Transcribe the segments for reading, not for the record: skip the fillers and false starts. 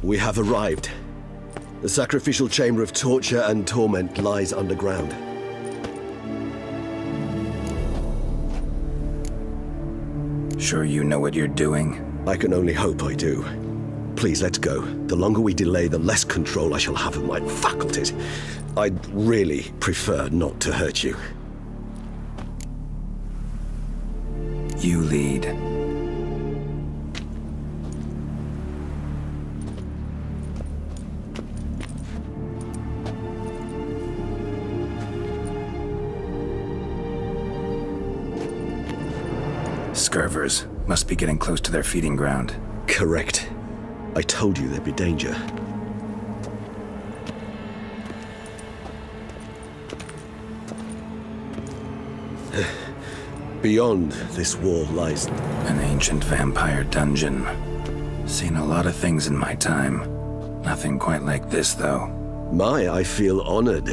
We have arrived. The sacrificial chamber of torture and torment lies underground. Sure you know what you're doing? I can only hope I do. Please, let's go. The longer we delay, the less control I shall have of my faculties. I'd really prefer not to hurt you. You lead. Scurvers must be getting close to their feeding ground. Correct. I told you there'd be danger. Beyond this wall lies... An ancient vampire dungeon. Seen a lot of things in my time. Nothing quite like this, though. I feel honored.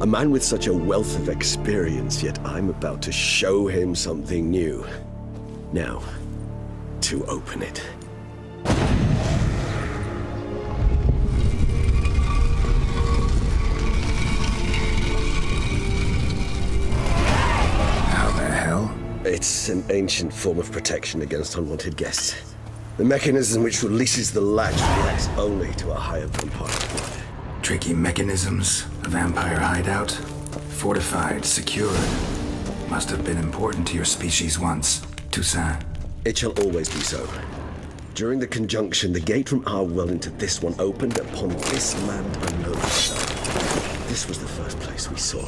A man with such a wealth of experience, yet I'm about to show him something new. Now, to open it. It's an ancient form of protection against unwanted guests. The mechanism which releases the latch reacts only to a higher vampire blood. Tricky mechanisms, a vampire hideout, fortified, secured. Must have been important to your species once, Toussaint. It shall always be so. During the conjunction, the gate from our well into this one opened upon this land unknown. This was the first place we saw.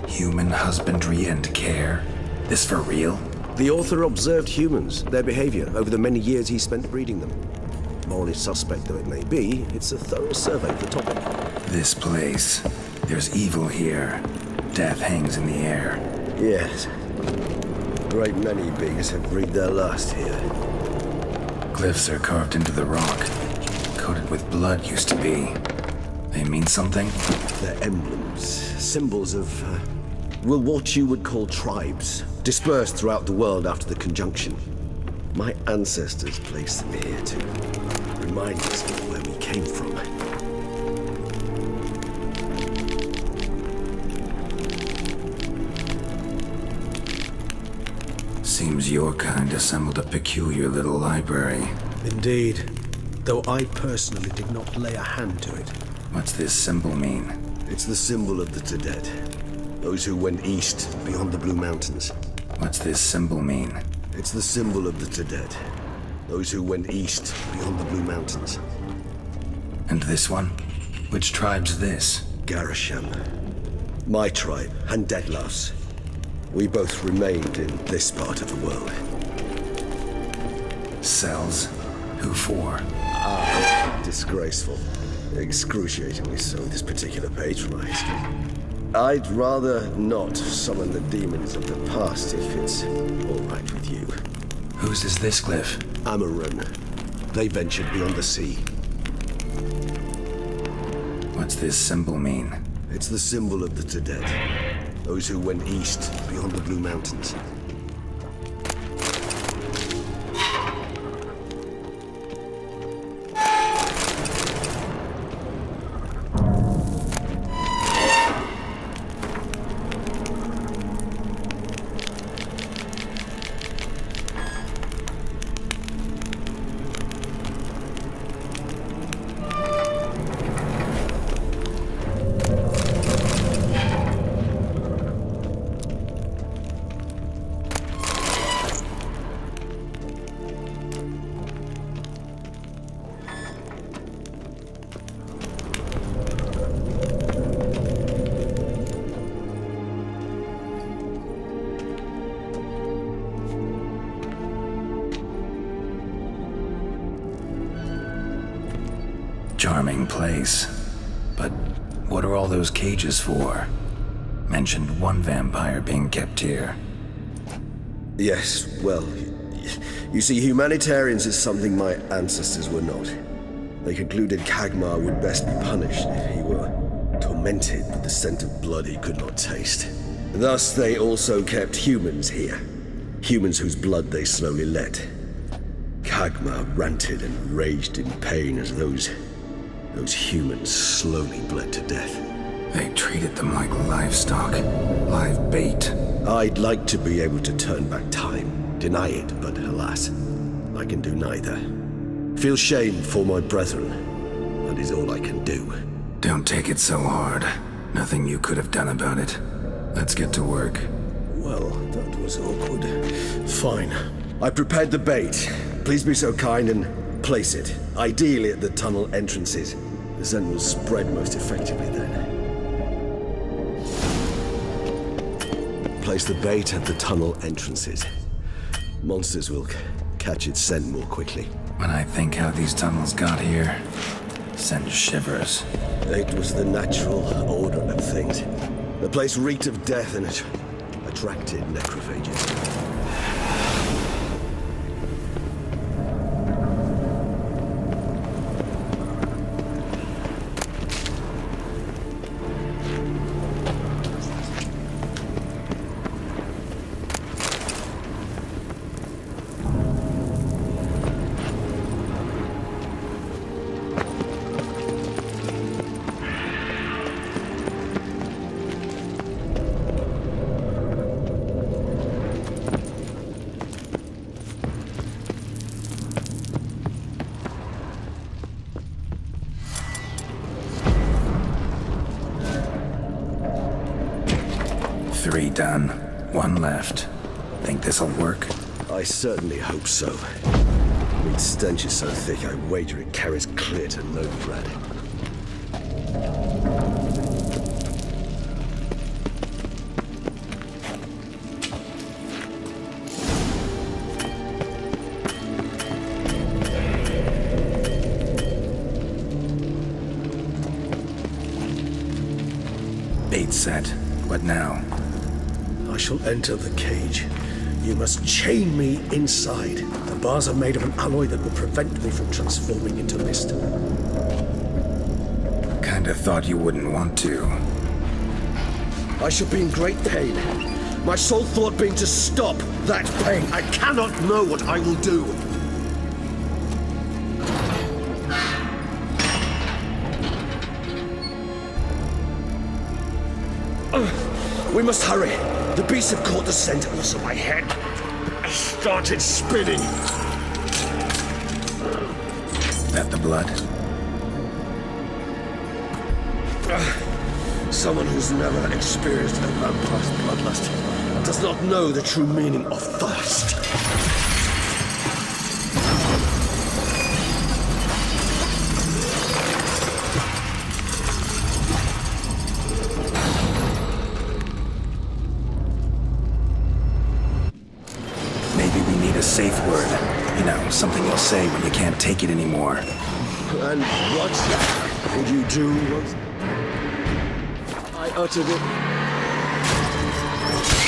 Human husbandry and care? This for real? The author observed humans, their behavior, over the many years he spent breeding them. Morally suspect though it may be, it's a thorough survey of the topic. This place. There's evil here. Death hangs in the air. Yes. A great many beings have breathed their last here. Glyphs are carved into the rock. Coated with blood used to be. They mean something? They're emblems, symbols of, what you would call tribes, dispersed throughout the world after the conjunction. My ancestors placed them here to remind us of where we came from. Seems your kind assembled a peculiar little library. Indeed, though I personally did not lay a hand to it. What's this symbol mean? It's the symbol of the Preceded. Those who went east, beyond the Blue Mountains. What's this symbol mean? It's the symbol of the Preceded. Those who went east, beyond the Blue Mountains. And this one? Which tribe's this? Garisham. My tribe, and Deadlough's. We both remained in this part of the world. Cells? Who for? Disgraceful. Excruciatingly so, this particular page from our history. I'd rather not summon the demons of the past if it's all right with you. Whose is this glyph? Amaran. They ventured beyond the sea. What's this symbol mean? It's the symbol of the Preceded. Those who went east, beyond the Blue Mountains. Charming place. But what are all those cages for? Mentioned one vampire being kept here. Yes, well, you see, humanitarians is something my ancestors were not. They concluded Kagmar would best be punished if he were tormented with the scent of blood he could not taste. Thus, they also kept humans here. Humans whose blood they slowly let. Kagmar ranted and raged in pain as those humans slowly bled to death. They treated them like livestock, live bait. I'd like to be able to turn back time, deny it, but alas, I can do neither. Feel shame for my brethren. That is all I can do. Don't take it so hard. Nothing you could have done about it. Let's get to work. Well, that was awkward. Fine. I prepared the bait. Please be so kind and place it, ideally at the tunnel entrances. The scent will spread most effectively then. Place the bait at the tunnel entrances. Monsters will catch its scent more quickly. When I think how these tunnels got here, sends shivers. It was the natural order of things. The place reeked of death and it attracted necrophages. Three done. One left. Think this'll work? I certainly hope so. Meat's stench is so thick, I wager it carries clear to Novigrad. Bait set. What now? I shall enter the cage. You must chain me inside. The bars are made of an alloy that will prevent me from transforming into mist. Kinda thought you wouldn't want to. I shall be in great pain. My sole thought being to stop that pain. I cannot know what I will do. We must hurry. The beasts have caught the scent, also my head started spinning. That the blood? Someone who's never experienced a vampire's bloodlust does not know the true meaning of thirst. Safe word. You know, something you'll say when you can't take it anymore. And what would you do once I uttered it?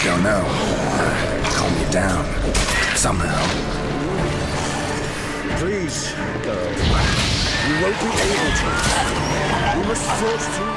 Don't know. Calm you down. Somehow. Please, girl. You won't be able to. You must force through.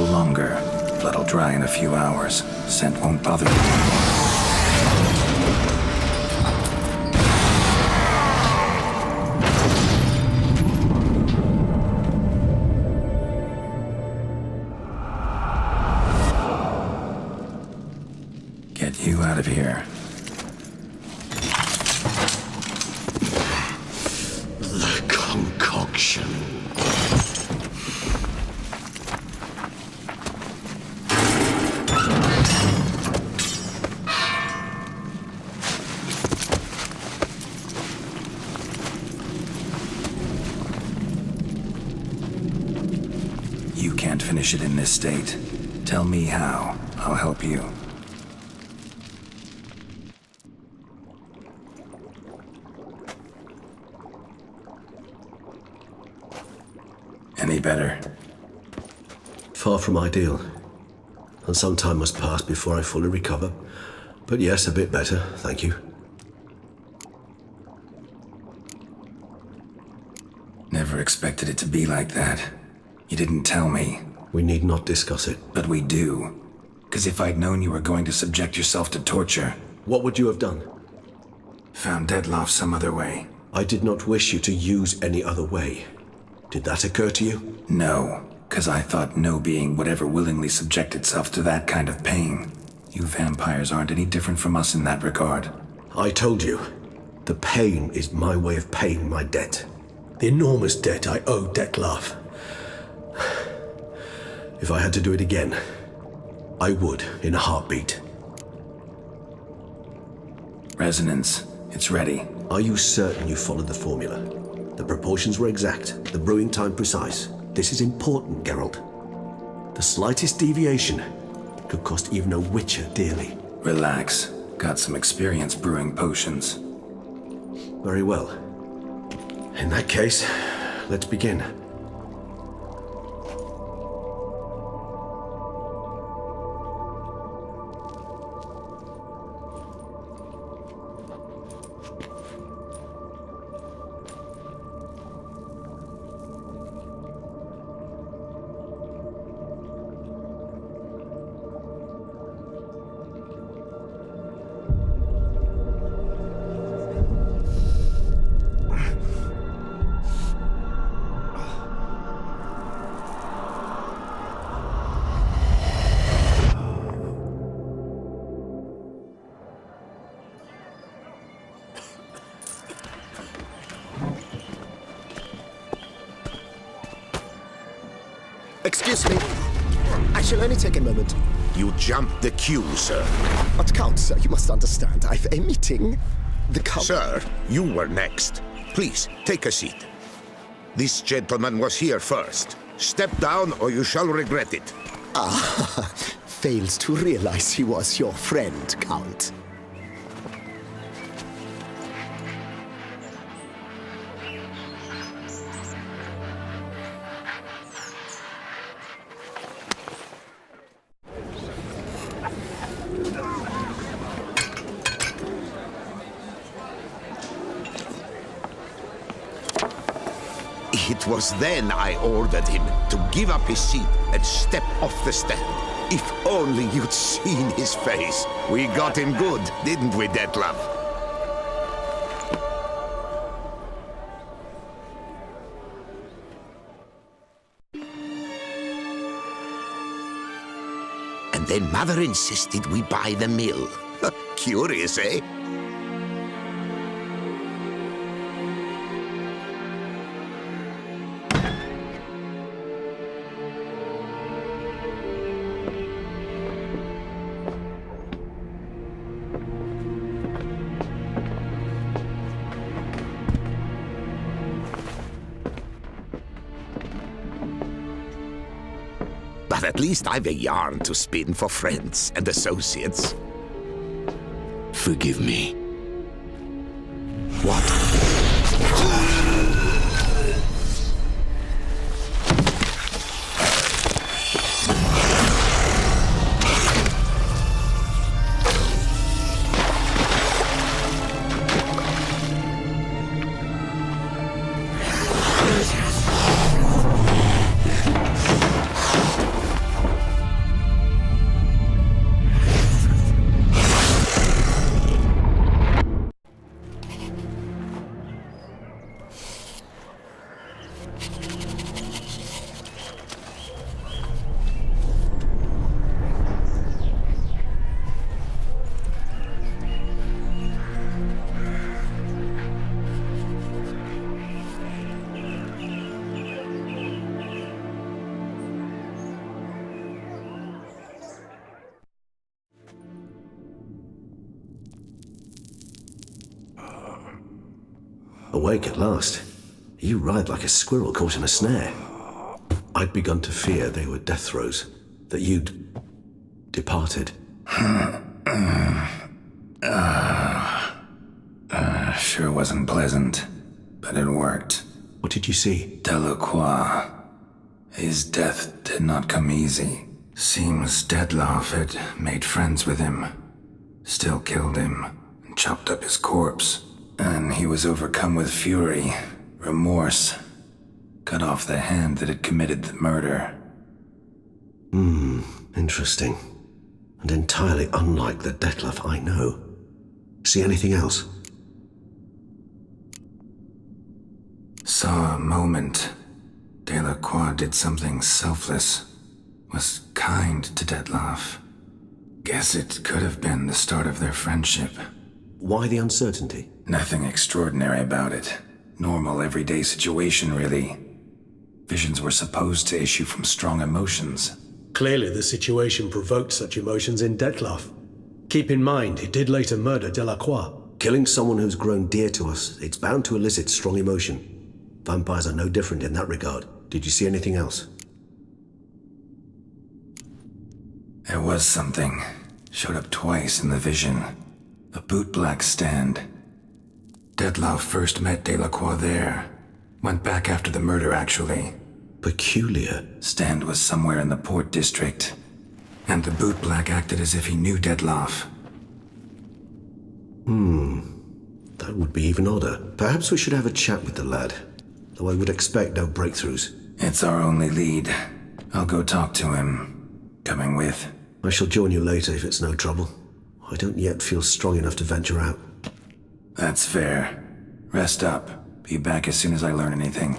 longer. Blood'll dry in a few hours. Scent won't bother you anymore. Get you out of here. The concoction. You can't finish it in this state. Tell me how. I'll help you. Any better? Far from ideal. And some time must pass before I fully recover. But yes, a bit better, thank you. Never expected it to be like that. You didn't tell me. We need not discuss it. But we do. Because if I'd known you were going to subject yourself to torture... What would you have done? Found Deadloff some other way. I did not wish you to use any other way. Did that occur to you? No, because I thought no being would ever willingly subject itself to that kind of pain. You vampires aren't any different from us in that regard. I told you, the pain is my way of paying my debt. The enormous debt I owe Dettlaff. If I had to do it again, I would in a heartbeat. Resonance. It's ready. Are you certain you followed the formula? The proportions were exact, the brewing time precise. This is important, Geralt. The slightest deviation could cost even a witcher dearly. Relax. Got some experience brewing potions. Very well. In that case, let's begin. Excuse me. I shall only take a moment. You jumped the queue, sir. But Count, sir, you must understand. I've a meeting. The Count... Sir, you were next. Please, take a seat. This gentleman was here first. Step down or you shall regret it. Ah, fails to realize he was your friend, Count. It was then I ordered him to give up his seat and step off the stand. If only you'd seen his face. We got him good, didn't we, Detlef? And then Mother insisted we buy the mill. Curious, eh? But at least I've a yarn to spin for friends and associates. Forgive me. What? awake at last. You writhed like a squirrel caught in a snare. I'd begun to fear they were death throes, that you'd departed. Sure wasn't pleasant, but it worked. What did you see? Delacroix. His death did not come easy. Seems Detlaff had made friends with him, still killed him, and chopped up his corpse. And he was overcome with fury, remorse, cut off the hand that had committed the murder. Interesting. And entirely unlike the Detlaff I know. See anything else? Saw a moment. Delacroix did something selfless. Was kind to Detlaff. Guess it could have been the start of their friendship. Why the uncertainty? Nothing extraordinary about it. Normal, everyday situation, really. Visions were supposed to issue from strong emotions. Clearly, the situation provoked such emotions in Detlaff. Keep in mind, he did later murder Delacroix. Killing someone who's grown dear to us, it's bound to elicit strong emotion. Vampires are no different in that regard. Did you see anything else? There was something. Showed up twice in the vision. A bootblack stand. Detlaff first met Delacroix there. Went back after the murder, actually. Peculiar. Stand was somewhere in the Port District. And the bootblack acted as if he knew Detlaff. That would be even odder. Perhaps we should have a chat with the lad. Though I would expect no breakthroughs. It's our only lead. I'll go talk to him. Coming with? I shall join you later if it's no trouble. I don't yet feel strong enough to venture out. That's fair. Rest up. Be back as soon as I learn anything.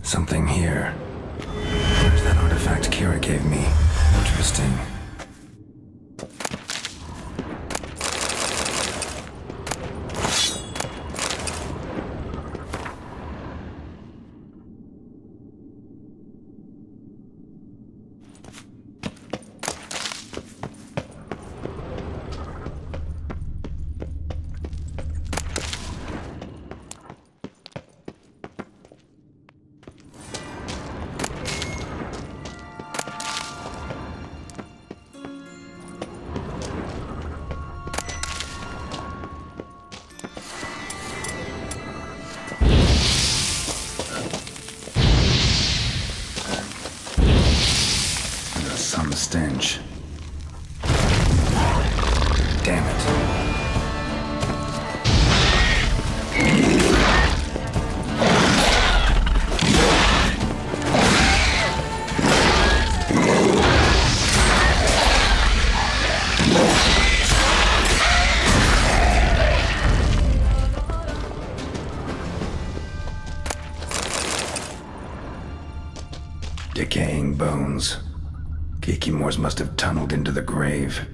Something here. Where's that artifact Kira gave me? Interesting. Some stench. Damn it. Decaying bones. Kikimores must have tunneled into the grave.